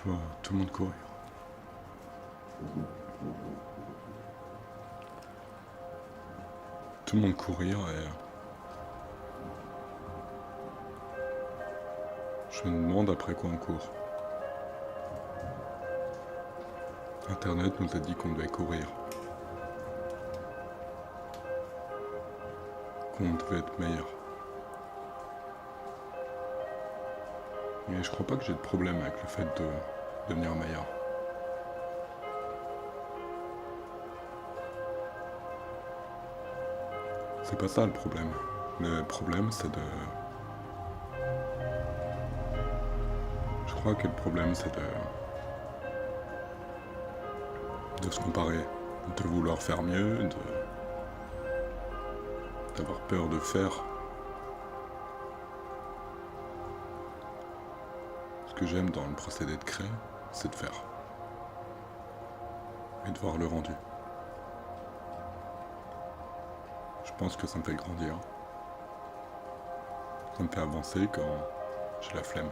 Je vois tout le monde courir. Tout le monde courir et je me demande après quoi on court. Internet nous a dit qu'on devait courir, qu'on devait être meilleur. Mais je crois pas que j'ai de problème avec le fait de devenir meilleur. C'est pas ça le problème. Le problème c'est de... Je crois que le problème c'est de se comparer, de vouloir faire mieux, d'avoir peur de faire. Ce que j'aime dans le procédé de créer, c'est de faire. Et de voir le rendu. Je pense que ça me fait grandir. Ça me fait avancer quand j'ai la flemme.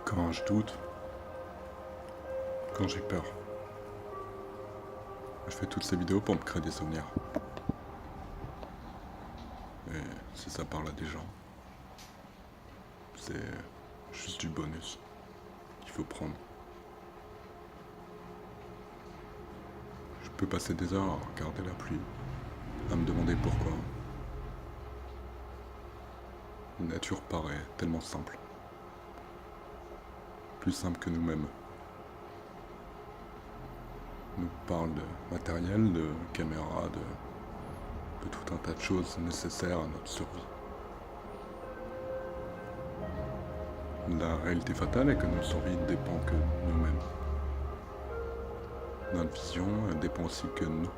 Quand je doute. Quand j'ai peur. Je fais toutes ces vidéos pour me créer des souvenirs. Et si ça parle à des gens, c'est juste du bonus qu'il faut prendre. Je peux passer des heures à regarder la pluie, à me demander pourquoi. La nature paraît tellement simple. Plus simple que nous-mêmes. On nous parle de matériel, de caméra, de tout un tas de choses nécessaires à notre survie. La réalité fatale est que notre survie ne dépend que de nous-mêmes. Notre vision dépend aussi que de nous.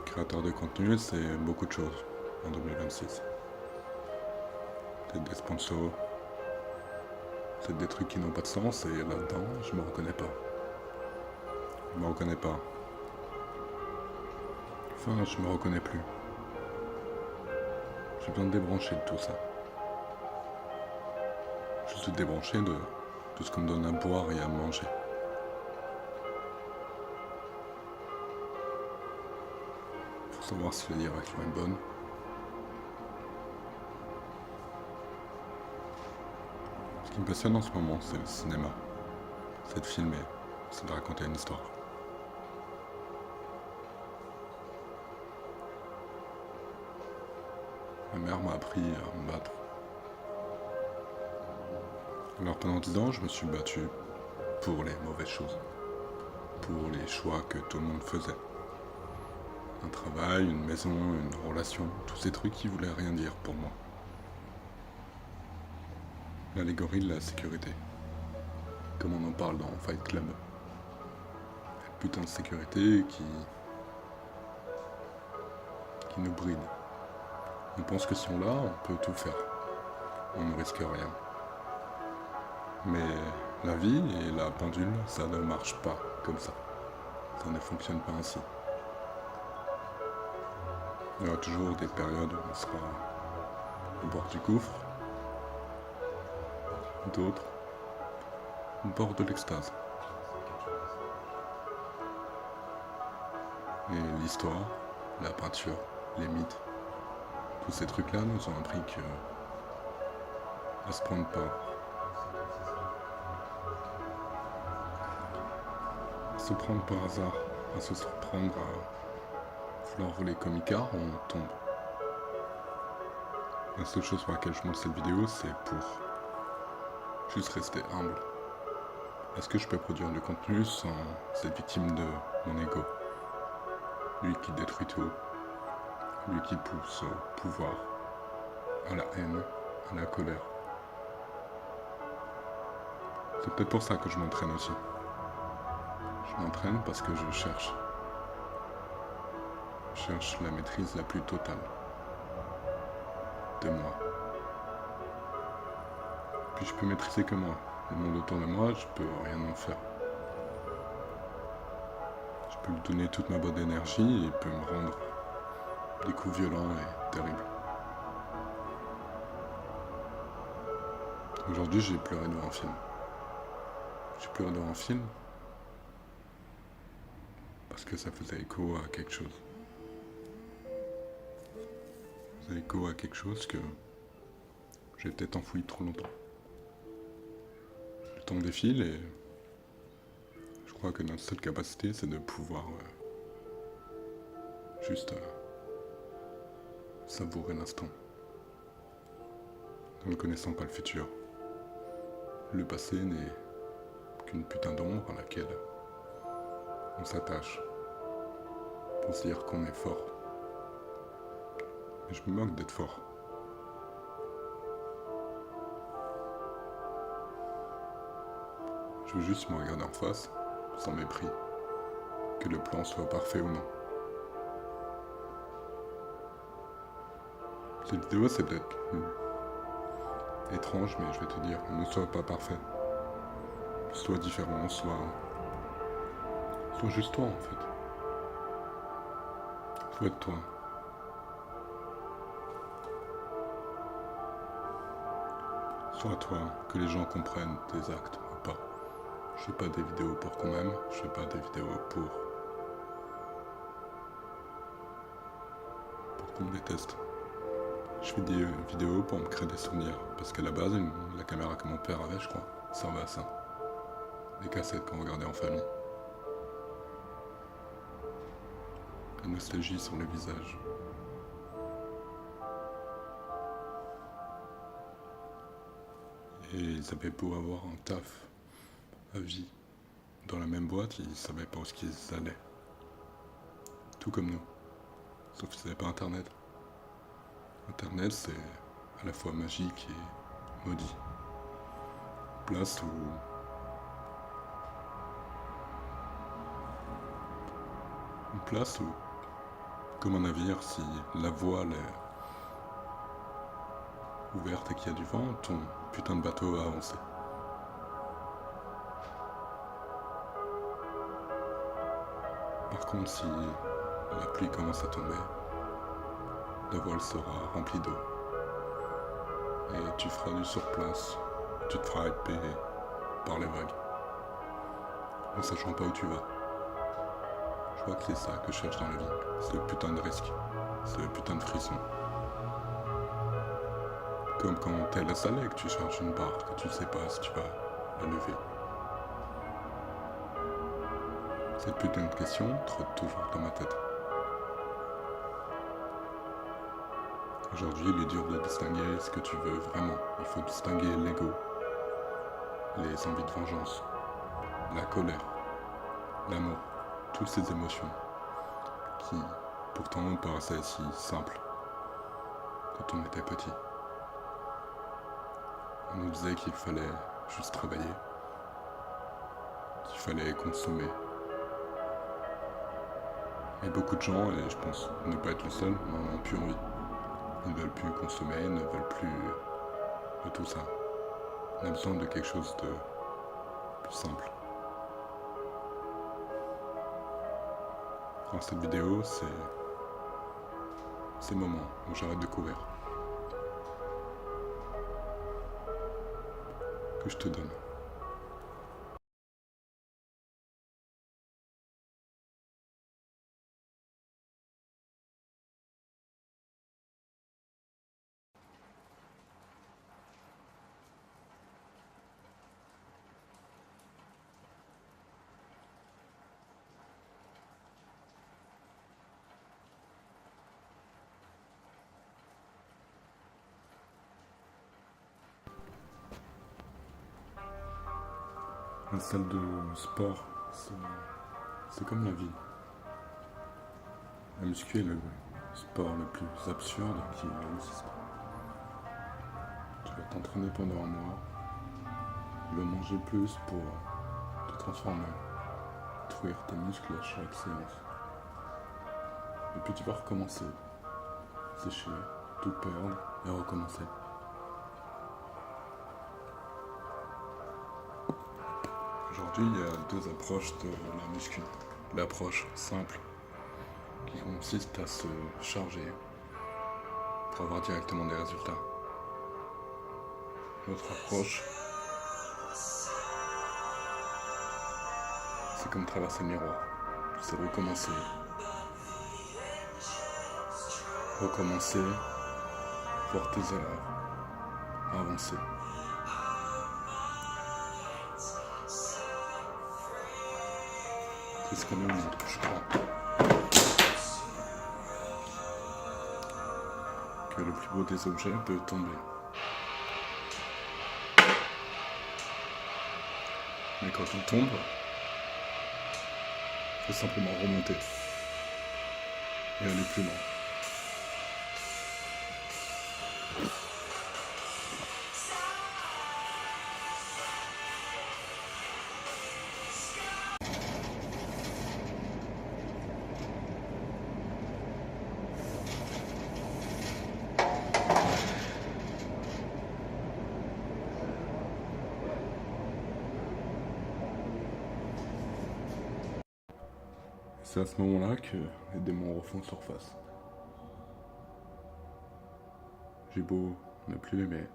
Créateur de contenu, c'est beaucoup de choses en 2026. C'est des sponsors, c'est des trucs qui n'ont pas de sens et là-dedans, je me reconnais pas. Je me reconnais pas. Enfin, je me reconnais plus. J'ai besoin de débrancher de tout ça. Juste de débrancher de tout ce qu'on me donne à boire et à manger. Faut savoir si la direction est bonne. Ce qui me passionne en ce moment, c'est le cinéma. C'est de filmer, c'est de raconter une histoire. Ma mère m'a appris à me battre. Alors pendant 10 ans, je me suis battu pour les mauvaises choses. Pour les choix que tout le monde faisait. Un travail, une maison, une relation, tous ces trucs qui voulaient rien dire pour moi. L'allégorie de la sécurité. Comme on en parle dans Fight Club. Cette putain de sécurité qui nous bride. On pense que si on l'a, on peut tout faire. On ne risque rien. Mais la vie et la pendule, ça ne marche pas comme ça. Ça ne fonctionne pas ainsi. Il y aura toujours des périodes où on sera au bord du gouffre, d'autres au bord de l'extase. Et l'histoire, la peinture, les mythes, tous ces trucs-là nous ont appris que à se prendre pas, à se prendre par hasard, à se surprendre, à vouloir voler comme Icare, on tombe. La seule chose pour laquelle je monte cette vidéo, c'est pour juste rester humble. Est-ce que je peux produire du contenu sans être victime de mon ego? Lui qui détruit tout, lui qui pousse au pouvoir, à la haine, à la colère. C'est peut-être pour ça que je m'entraîne aussi. Je m'entraîne parce que je cherche la maîtrise la plus totale de moi. Puis je peux maîtriser que moi. Le monde autour de moi, je peux rien en faire. Je peux lui donner toute ma bonne énergie et il peut me rendre des coups violents et terrible. Aujourd'hui, j'ai pleuré devant un film. J'ai pleuré devant un film parce que ça faisait écho à quelque chose. Ça faisait écho à quelque chose que j'ai peut-être enfoui trop longtemps. Le temps défile et je crois que notre seule capacité, c'est de pouvoir juste savourer l'instant. En ne connaissant pas le futur. Le passé n'est qu'une putain d'ombre à laquelle on s'attache pour se dire qu'on est fort. Et je me moque d'être fort. Je veux juste me regarder en face, sans mépris, que le plan soit parfait ou non. Cette vidéo, c'est peut-être étrange, mais je vais te dire, ne sois pas parfait. Sois différent, sois juste toi en fait. Faut être toi. Sois toi, que les gens comprennent tes actes ou pas. Je fais pas des vidéos pour qu'on m'aime, je fais pas des vidéos pour qu'on me déteste. Je fais des vidéos pour me créer des souvenirs, parce qu'à la base, la caméra que mon père avait, je crois, servait à ça. Des cassettes qu'on regardait en famille. La nostalgie sur le visage. Et ils avaient beau avoir un taf à vie dans la même boîte, ils savaient pas où ils allaient. Tout comme nous. Sauf qu'ils n'avaient pas Internet. Internet, c'est à la fois magique et maudit. Place où une place où, comme un navire, si la voile est ouverte et qu'il y a du vent, ton putain de bateau va avancer. Par contre, si la pluie commence à tomber, la voile sera remplie d'eau. Et tu feras du surplace, tu te feras épater par les vagues, en sachant pas où tu vas. Je crois que c'est ça que je cherche dans la vie, c'est le putain de risque, c'est le putain de frisson. Comme quand t'es à la salle et que tu charges une barre, que tu sais pas si tu vas la lever. Cette putain de question trotte toujours dans ma tête. Aujourd'hui, il est dur de distinguer ce que tu veux vraiment. Il faut distinguer l'ego, les envies de vengeance, la colère, l'amour, toutes ces émotions qui, pourtant, nous paraissaient si simples quand on était petit. On nous disait qu'il fallait juste travailler, qu'il fallait consommer. Et beaucoup de gens, et je pense ne pas être le seul, n'en ont plus envie. Ils ne veulent plus consommer, ne veulent plus de tout ça. On a besoin de quelque chose de plus simple. Dans cette vidéo, c'est ces moments où j'arrête de courir. Que je te donne. Une salle de sport, c'est comme la vie. La muscu est le sport le plus absurde qui existe. Tu vas t'entraîner pendant un mois, tu vas manger plus pour te transformer, détruire tes muscles à chaque séance. Et puis tu vas recommencer, sécher, tout perdre et recommencer. Aujourd'hui, il y a deux approches de la muscu. L'approche simple, qui consiste à se charger pour avoir directement des résultats. L'autre approche, c'est comme traverser le miroir. C'est recommencer. Recommencer, voir tes erreurs, avancer. C'est ce qu'on nous montre, je crois. Que le plus beau des objets peut tomber. Mais quand on tombe, il faut simplement remonter et aller plus loin. C'est à ce moment-là que les démons refont surface. J'ai beau ne plus l'aimer,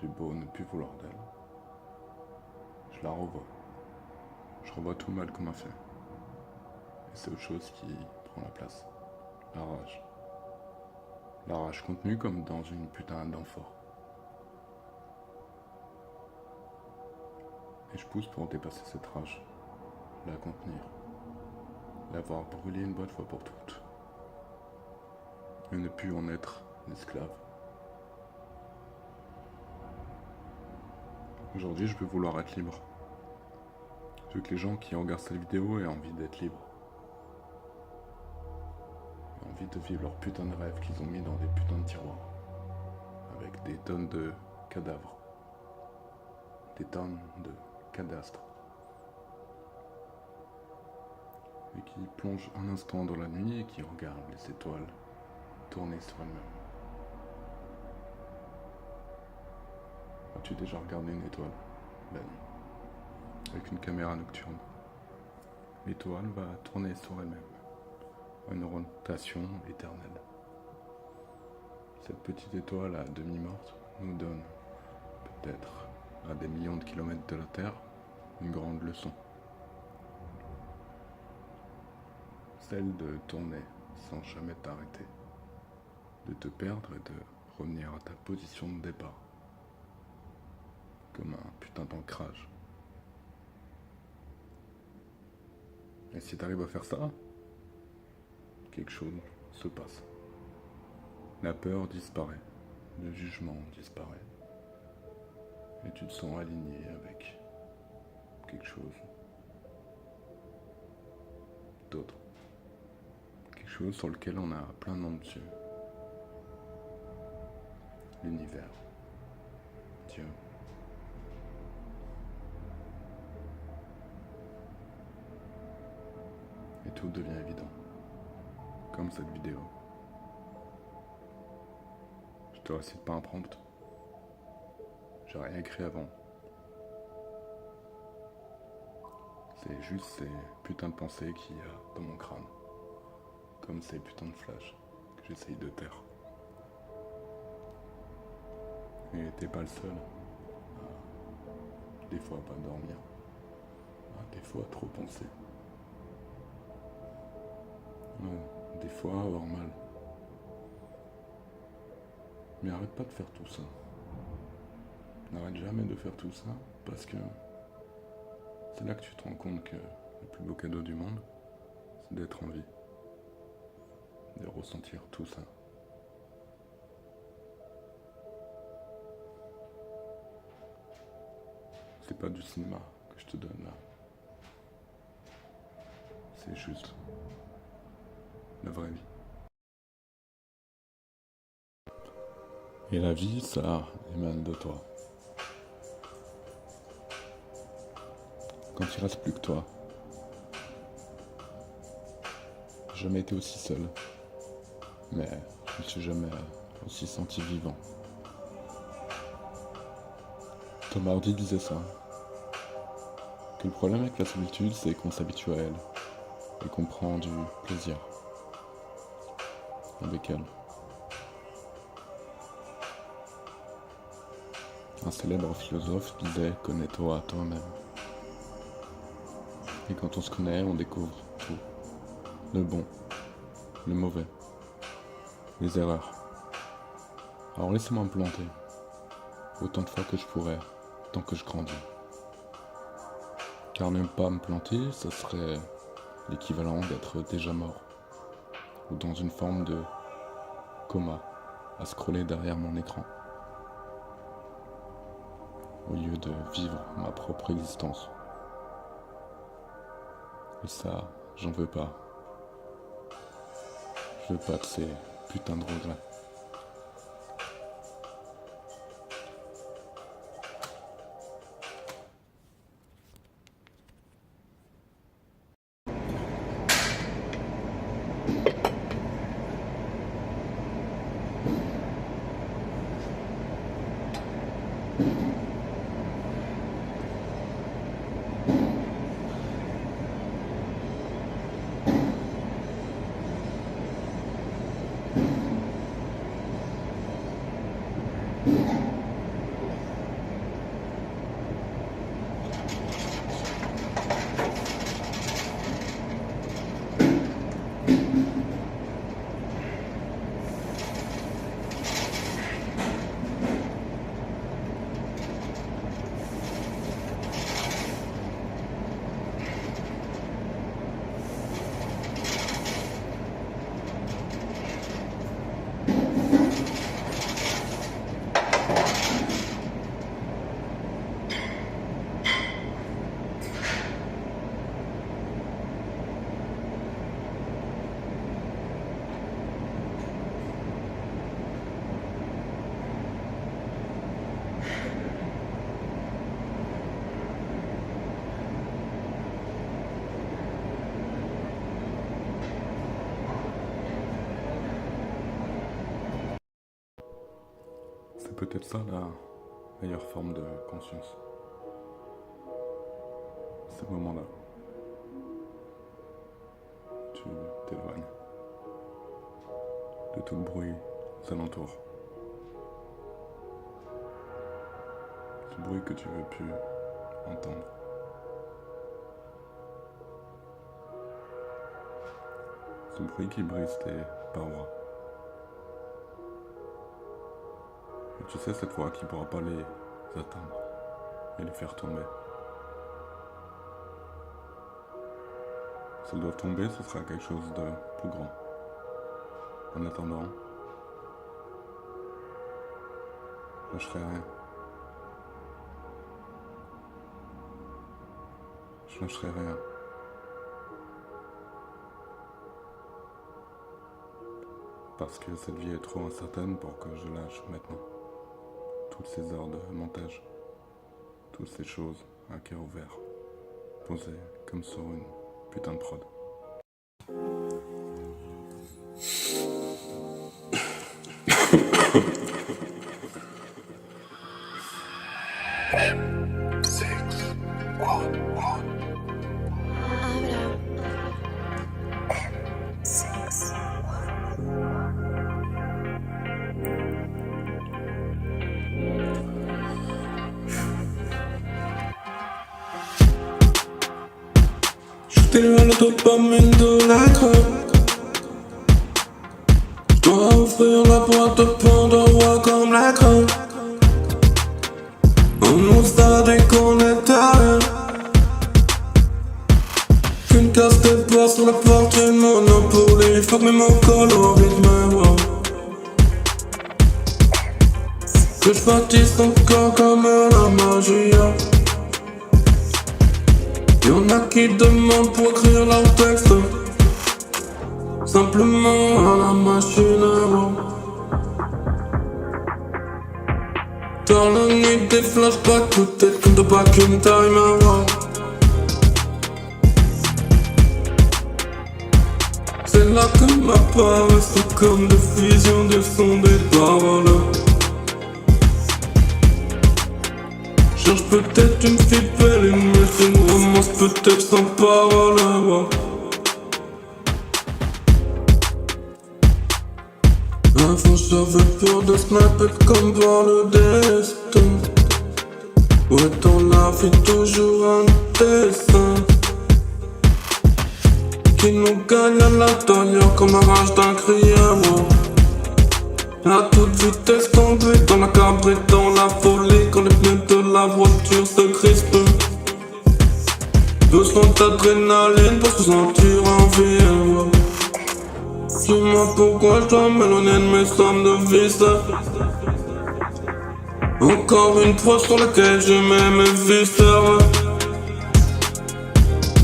j'ai beau ne plus vouloir d'elle, je la revois. Je revois tout le mal qu'on m'a fait. Et c'est autre chose qui prend la place. La rage. La rage contenue comme dans une putain d'amphore. Et je pousse pour dépasser cette rage, la contenir, l'avoir brûlée une bonne fois pour toutes. Et ne plus en être l'esclave. Aujourd'hui, je veux vouloir être libre. Je veux que les gens qui regardent cette vidéo aient envie d'être libres. Aient envie de vivre leurs putains de rêves qu'ils ont mis dans des putains de tiroirs. Avec des tonnes de cadavres. Des tonnes de cadastres. Et qui plongent un instant dans la nuit et qui regardent les étoiles tourner sur elles-mêmes. As-tu déjà regardé une étoile la nuit avec une caméra nocturne? L'étoile va tourner sur elle-même, à une rotation éternelle. Cette petite étoile à demi morte nous donne, peut-être à des millions de kilomètres de la Terre, une grande leçon. Celle de tourner sans jamais t'arrêter, de te perdre et de revenir à ta position de départ, comme un putain d'ancrage. Et si t'arrives à faire ça, quelque chose se passe. La peur disparaît, le jugement disparaît, et tu te sens aligné avec quelque chose d'autre. Quelque chose sur lequel on a plein de noms dessus. L'univers, Dieu. Et tout devient évident, comme cette vidéo. Je te récite pas un prompt. J'ai rien écrit avant. C'est juste ces putains de pensées qu'il y a dans mon crâne. Comme ces putains de flashs que j'essaye de taire. Et t'es pas le seul à des fois pas dormir, à des fois trop penser. Des fois avoir mal. Mais arrête pas de faire tout ça. N'arrête jamais de faire tout ça parce que c'est là que tu te rends compte que le plus beau cadeau du monde, c'est d'être en vie. De ressentir tout ça. C'est pas du cinéma que je te donne là. C'est juste la vraie vie. Et la vie, ça émane de toi. Quand il reste plus que toi, j'ai jamais été aussi seul, mais je me suis jamais aussi senti vivant. Thomas Hardy disait ça, que le problème avec la solitude, c'est qu'on s'habitue à elle, et qu'on prend du plaisir avec elle. Un célèbre philosophe disait « Connais-toi toi-même ». Et quand on se connaît, on découvre tout. Le bon, le mauvais, les erreurs. Alors laissez-moi me planter, autant de fois que je pourrai, tant que je grandis. Car ne pas me planter, ce serait l'équivalent d'être déjà mort, ou dans une forme de coma, à scroller derrière mon écran, au lieu de vivre ma propre existence. Et ça, j'en veux pas. Je veux pas de ces putains de regrets. C'est peut-être ça la meilleure forme de conscience. Ces moments-là. Tu t'éloignes de tout le bruit aux alentours. Ce bruit que tu veux plus entendre. Ce bruit qui brise tes parois. Et tu sais, cette voix qui ne pourra pas les atteindre et les faire tomber. Si elles doivent tomber, ce sera quelque chose de plus grand. En attendant, je lâcherai rien. Je lâcherai rien. Parce que cette vie est trop incertaine pour que je lâche maintenant. Toutes ces heures de montage, toutes ces choses à cœur ouvert, posées comme sur une putain de prod. J't'ai la dopamine de la crème. J'dois ouvrir la boîte de Pandora comme la crème. On nous a dit qu'on était rien. Qu'une casse de bois sur la porte du Monopoly. Fuck mes mots colorisme, wow. Que j'bâtisse ton corps comme la magie. Y'en a qui demandent pour écrire leur texte simplement à la machine à voix. Dans la nuit des flashbacks, peut-être comme de back in time à voir. C'est là que m'apparaissent tout comme des visions de son des paroles. Cherche peut-être une fille belle, une romance peut-être sans parole. Wow. Avant j'avais peur de sniper comme voir le destin. Ouais, dans la vie, toujours un dessin qui nous gagne à l'intérieur comme un rage d'un crieur. À toute vitesse tombée dans la cabrée, dans la folie, quand les pneus de la voiture se crispent. Besoin d'adrénaline pour se sentir en vie. Dis-moi pourquoi je dois m'éloigner de mes sommes de vice. Encore une fois sur laquelle je mets mes viscères.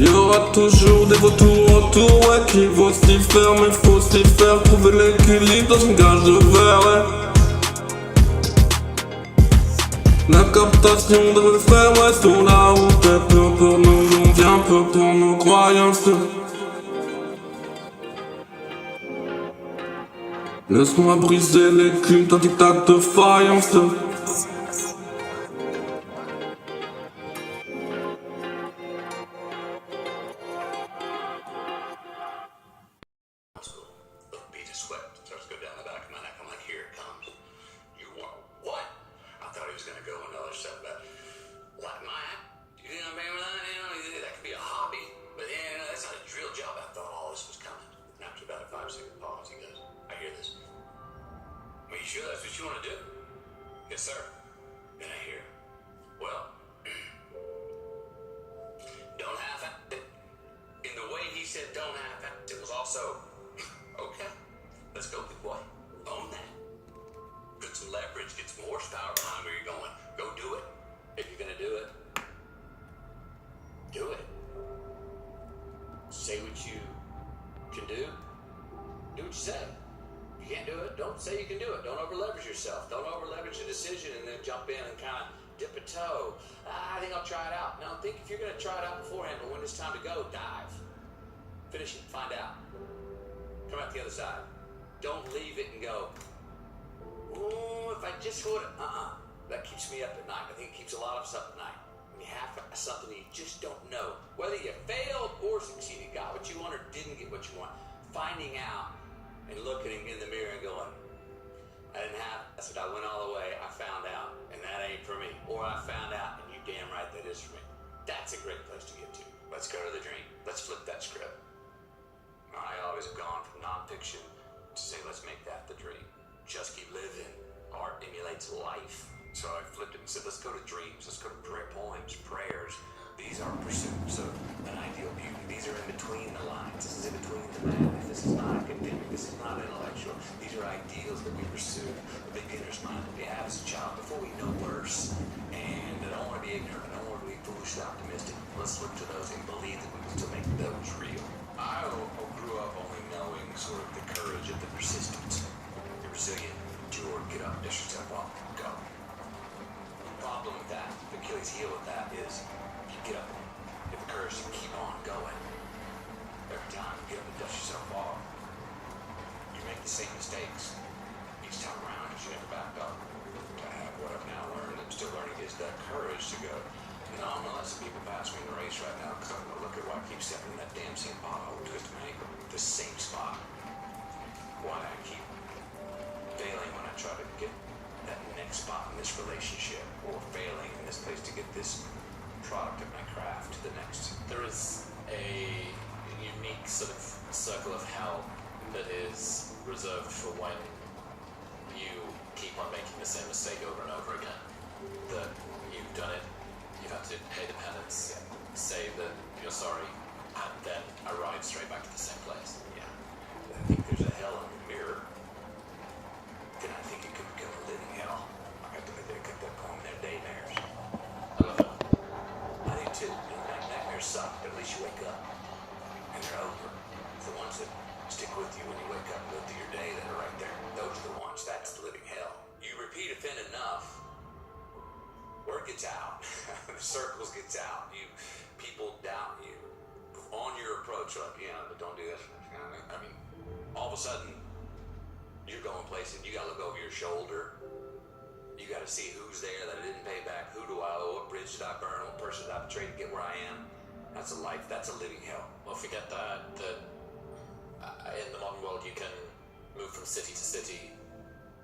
Y'aura toujours des vautours autour, ouais, qui vont s'y faire, mais faut s'y faire. Trouver l'équilibre dans une cage de verre. La captation de frères, ouais, sur la route est peur pour nous, on vient peur pour nos croyances. Laisse-moi briser l'écume d'un tic-tac de faïence. Beat of sweat starts to go down the back of my neck. I'm like, here it comes. You want what? I thought he was gonna go another step back. Like my, you know, that could be a hobby, but that's not a drill job. I thought all this was coming. And after about a 5-second pause, he goes, I hear this. Are you sure that's what you want to do? Yes, sir. Then I hear, well, don't half-act it. In the way he said don't half-act it was also, okay, let's go, big boy. Own that. Put some leverage, get some horsepower behind where you're going. Go do it. If you're gonna do it, do it. Say what you can do. Do what you say. If you can't do it, don't say you can do it. Don't over-leverage yourself. Don't over-leverage a decision and then jump in and kind of dip a toe. I think I'll try it out. No, think if you're gonna try it out beforehand, but when it's time to go, dive. Finish it, find out. Come out the other side. Don't leave it and go, ooh, if I just would have, That keeps me up at night. I think it keeps a lot of us up at night. When you have something you just don't know. Whether you failed or succeeded, got what you want or didn't get what you want. Finding out and looking in the mirror and going, I didn't have it. I said, I went all the way, I found out, and that ain't for me. Or I found out, and you damn right that is for me. That's a great place to get to. Let's go to the dream. Let's flip that script. I always have gone from nonfiction to say, let's make that the dream. Just keep living. Art emulates life. So I flipped it and said, let's go to dreams. Let's go to poems, prayers. These are pursuits of an ideal beauty. These are in between the lines. This is in between the madness. This is not academic. This is not intellectual. These are ideals that we pursue. The beginner's mind that we have as a child before we know worse. And I don't want to be ignorant. I don't want to be foolishly optimistic. Let's look to those and believe that we can still make those real. I grew up only knowing sort of the courage of the persistence. The resilient, endure, get up, dust yourself off, go. The problem with that, the Achilles heel with that is you get up, you have the courage to keep on going. Every time you get up and dust yourself off, you make the same mistakes each time around because you never back up. To have what I've now learned, I'm still learning, is that courage to go, no, I'm gonna let some people pass me in the race right now because I'm gonna look at why I keep stepping in that damn same pothole, twisting my ankle, the same spot. Why I keep failing when I try to get that next spot in this relationship, or failing in this place to get this product of my craft to the next. There is a unique sort of circle of hell that is reserved for when you keep on making the same mistake over and over again. That you've done it, you have to pay the penance, say that you're sorry, and then arrive straight back to the same place. Yeah. I think there's a hell in the mirror. Then I think it could become a living hell. I got that poem there, Daymares. I love that. I do too. You know, nightmares suck, but at least you wake up. And they're over. It's the ones that stick with you when you wake up and go through your day that are right there. Those are the ones. That's the living hell. You repeat offend enough, word gets out. The circles gets out. People doubt you. On your approach, like, yeah, but don't do this. I mean, all of a sudden, you're going places. You gotta look over your shoulder. You gotta see who's there that I didn't pay back. Who do I owe? What bridge did I burn? What person did I betray to get where I am? That's a life. That's a living hell. Well, forget that in the modern world you can move from city to city.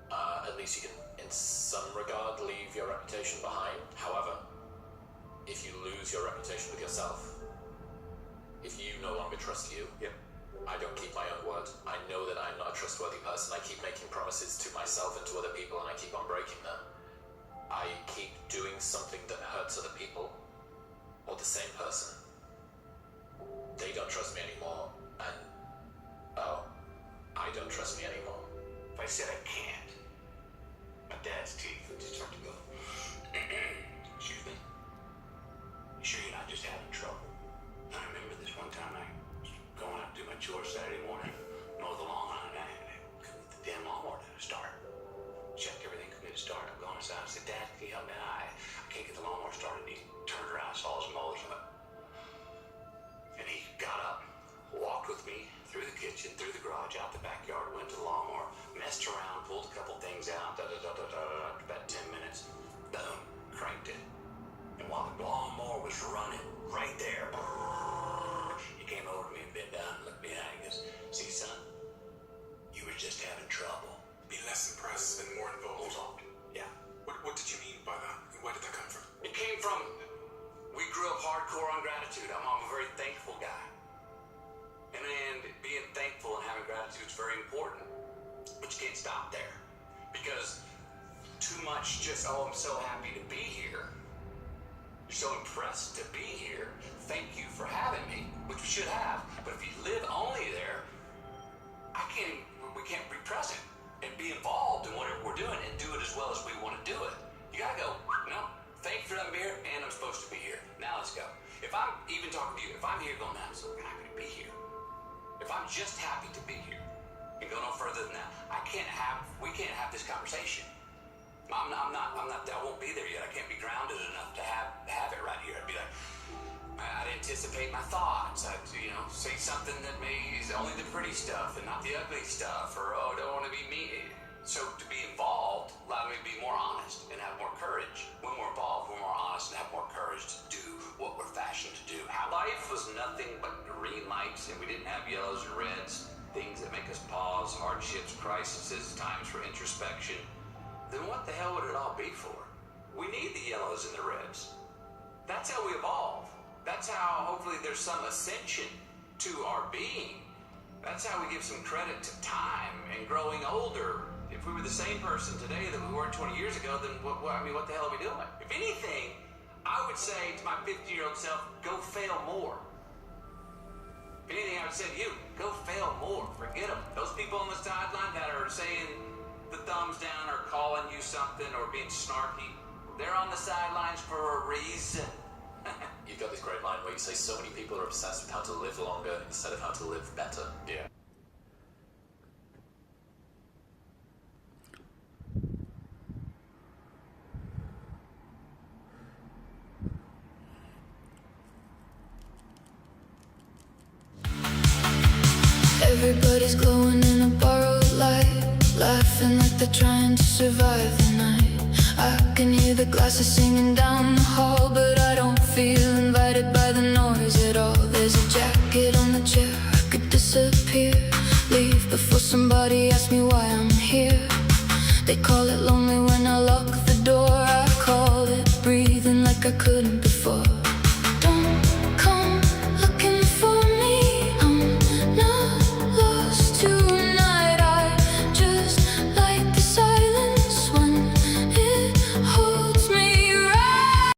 At least you can, in some regard, leave your reputation behind. However, if you lose your reputation with yourself, if you no longer trust you, I don't keep my own word. I know that I'm not a trustworthy person. I keep making promises to myself and to other people, and I keep on breaking them. I keep doing something that hurts other people, or the same person. They don't trust me anymore, and I don't trust me anymore. If I said I can't, my dad's teeth would just start to go. Excuse me? You sure you're not just having trouble? I remember this one time I was going out to do my chores Saturday morning, mow the lawn, and I couldn't get the damn lawnmower to start. Checked everything, couldn't get it started. I'm going inside. I said, Dad, can you help me? I can't get the lawnmower started. And he turned around, saw his mowers, and he got up, walked with me through the kitchen, through the garage, out the backyard, went to the lawnmower, messed around, pulled a couple things out, about 10 minutes, boom, cranked it. And while the lawnmower was running right there, he came over to me and bent down and looked me in the eye and goes, see, son, you were just having trouble. Be less impressed and more involved. Yeah. What did you mean by that? And where did that come from? It came from, we grew up hardcore on gratitude. I'm a very thankful guy. And being thankful and having gratitude is very important. But you can't stop there. Because too much just, I'm so happy to be here. You're so impressed to be here. Thank you for having me, which we should have. But if you live only there, we can't be present and be involved in whatever we're doing and do it as well as we want to do it. You gotta go, no, thank you for letting me here, and I'm supposed to be here. Now let's go. If I'm even talking to you, if I'm here going, I'm so happy to be here. If I'm just happy to be here and go no further than that, we can't have this conversation. I won't be there yet. I can't be grounded enough to have it right here. I'd be like, I'd anticipate my thoughts. I'd, say something that is only the pretty stuff and not the ugly stuff, or, I don't want to be me. So to be involved allowed me to be more honest and have more courage. When we're involved, we're more honest and have more courage to do what we're fashioned to do. Our life was nothing but green lights, and we didn't have yellows and reds, things that make us pause, hardships, crises, times for introspection. Then what the hell would it all be for? We need the yellows and the reds. That's how we evolve. That's how hopefully there's some ascension to our being. That's how we give some credit to time and growing older. If we were the same person today that we were 20 years ago, then what the hell are we doing? If anything, I would say to my 50-year-old self, go fail more. If anything, I would say to you, go fail more. Forget them. Those people on the sideline that are saying the thumbs down or calling you something or being snarky, they're on the sidelines for a reason. You've got this great line where you say so many people are obsessed with how to live longer instead of how to live better. Yeah. Everybody's glowing in a borrowed light, laughing like they're trying to survive the night. I can hear the glasses singing down the hall, but I don't feel invited by the noise at all. There's a jacket on the chair, I could disappear, leave before somebody asks me why I'm here. They call it lonely.